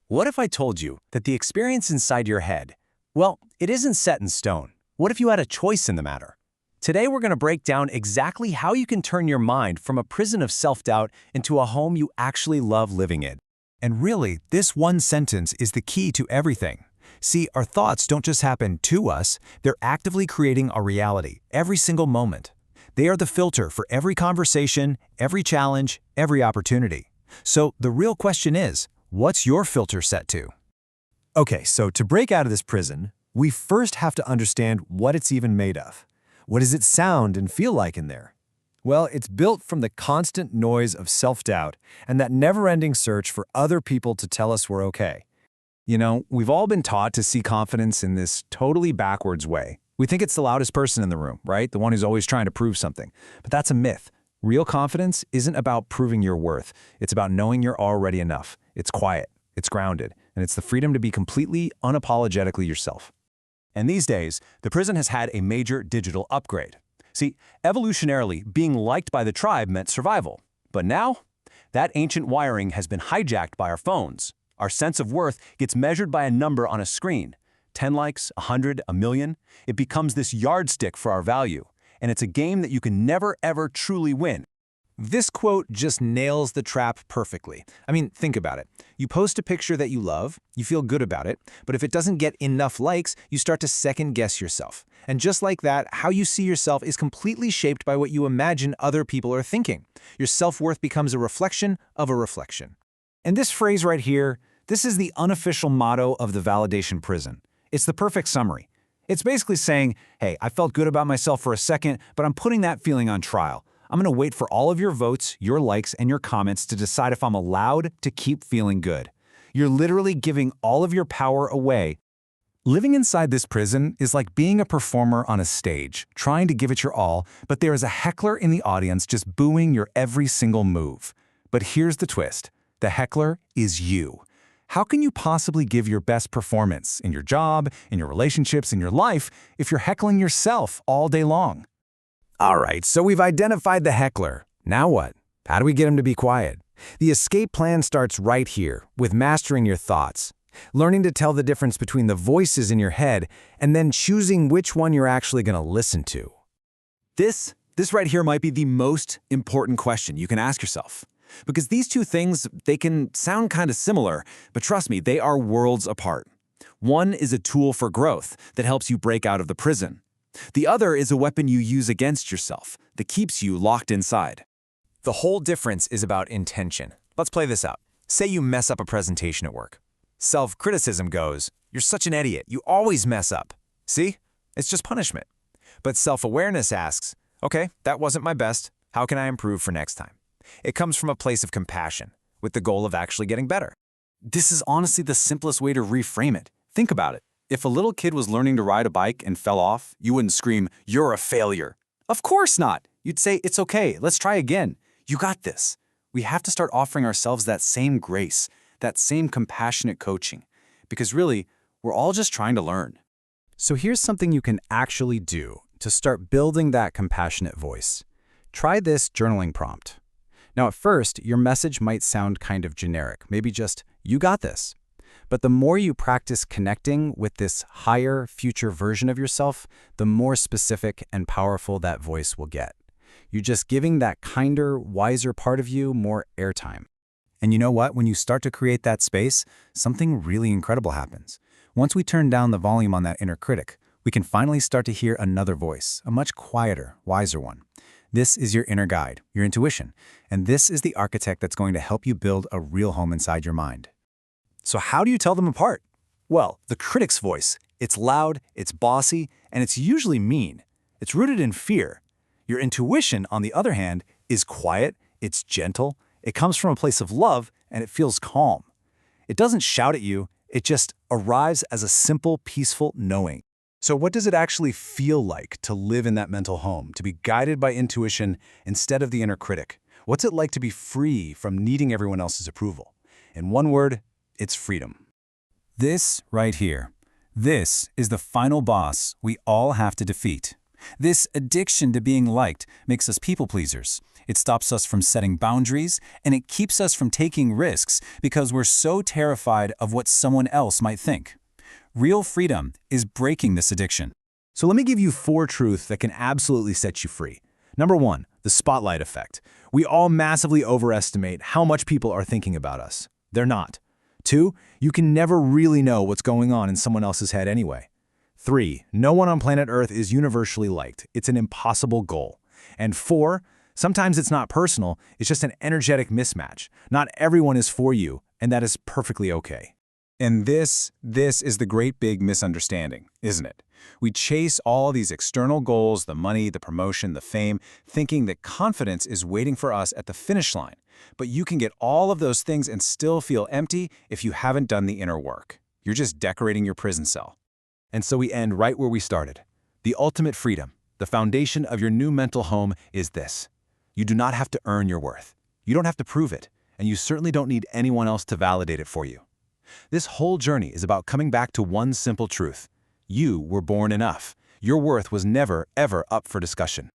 What if I told you that the experience inside your head, well, it isn't set in stone? What if you had a choice in the matter? Today we're going to break down exactly how you can turn your mind from a prison of self-doubt into a home you actually love living in. And really, this one sentence is the key to everything. See, our thoughts don't just happen to us, they're actively creating our reality every single moment. They are the filter for every conversation, every challenge, every opportunity. So the real question is, what's your filter set to? Okay, so to break out of this prison, we first have to understand what it's even made of. What does it sound and feel like in there? Well, it's built from the constant noise of self-doubt and that never-ending search for other people to tell us we're okay. You know, we've all been taught to see confidence in this totally backwards way. We think it's the loudest person in the room, right? The one who's always trying to prove something. But that's a myth. Real confidence isn't about proving your worth. It's about knowing you're already enough. It's quiet, it's grounded, and it's the freedom to be completely, unapologetically yourself. And these days, the prison has had a major digital upgrade. See, evolutionarily, being liked by the tribe meant survival. But now, that ancient wiring has been hijacked by our phones. Our sense of worth gets measured by a number on a screen. 10 likes, 100, a million. It becomes this yardstick for our value. And it's a game that you can never, ever truly win. This quote just nails the trap perfectly. I mean, think about it. You post a picture that you love, you feel good about it, but if it doesn't get enough likes, you start to second-guess yourself. And just like that, how you see yourself is completely shaped by what you imagine other people are thinking. Your self-worth becomes a reflection of a reflection. And this phrase right here, this is the unofficial motto of the validation prison. It's the perfect summary. It's basically saying, hey, I felt good about myself for a second, but I'm putting that feeling on trial. I'm going to wait for all of your votes, your likes, and your comments to decide if I'm allowed to keep feeling good. You're literally giving all of your power away. Living inside this prison is like being a performer on a stage, trying to give it your all, but there is a heckler in the audience just booing your every single move. But here's the twist. The heckler is you. How can you possibly give your best performance in your job, in your relationships, in your life, if you're heckling yourself all day long? All right, so we've identified the heckler. Now what? How do we get him to be quiet? The escape plan starts right here, with mastering your thoughts. Learning to tell the difference between the voices in your head, and then choosing which one you're actually going to listen to. This right here might be the most important question you can ask yourself. Because these two things, they can sound kind of similar, but trust me, they are worlds apart. One is a tool for growth that helps you break out of the prison. The other is a weapon you use against yourself that keeps you locked inside. The whole difference is about intention. Let's play this out. Say you mess up a presentation at work. Self-criticism goes, you're such an idiot, you always mess up. See? It's just punishment. But self-awareness asks, okay, that wasn't my best. How can I improve for next time? It comes from a place of compassion, with the goal of actually getting better. This is honestly the simplest way to reframe it. Think about it. If a little kid was learning to ride a bike and fell off, you wouldn't scream, "You're a failure." Of course not. You'd say, "It's okay, let's try again. You got this." We have to start offering ourselves that same grace, that same compassionate coaching, because really, we're all just trying to learn. So here's something you can actually do to start building that compassionate voice. Try this journaling prompt. Now, at first, your message might sound kind of generic, maybe just, "You got this." But the more you practice connecting with this higher, future version of yourself, the more specific and powerful that voice will get. You're just giving that kinder, wiser part of you more airtime. And you know what? When you start to create that space, something really incredible happens. Once we turn down the volume on that inner critic, we can finally start to hear another voice, a much quieter, wiser one. This is your inner guide, your intuition, and this is the architect that's going to help you build a real home inside your mind. So how do you tell them apart? Well, the critic's voice, it's loud, it's bossy, and it's usually mean. It's rooted in fear. Your intuition, on the other hand, is quiet, it's gentle, it comes from a place of love, and it feels calm. It doesn't shout at you, it just arrives as a simple, peaceful knowing. So what does it actually feel like to live in that mental home, to be guided by intuition instead of the inner critic? What's it like to be free from needing everyone else's approval? In one word, it's freedom. This right here, this is the final boss we all have to defeat. This addiction to being liked makes us people pleasers. It stops us from setting boundaries, and it keeps us from taking risks because we're so terrified of what someone else might think. Real freedom is breaking this addiction. So let me give you 4 truths that can absolutely set you free. Number 1, the spotlight effect. We all massively overestimate how much people are thinking about us. They're not. 2, you can never really know what's going on in someone else's head anyway. 3, no one on planet Earth is universally liked. It's an impossible goal. And 4, sometimes it's not personal, it's just an energetic mismatch. Not everyone is for you, and that is perfectly okay. And this is the great big misunderstanding, isn't it? We chase all these external goals, the money, the promotion, the fame, thinking that confidence is waiting for us at the finish line. But you can get all of those things and still feel empty if you haven't done the inner work. You're just decorating your prison cell. And so we end right where we started. The ultimate freedom, the foundation of your new mental home is this. You do not have to earn your worth. You don't have to prove it, and you certainly don't need anyone else to validate it for you. This whole journey is about coming back to one simple truth. You were born enough. Your worth was never, ever up for discussion.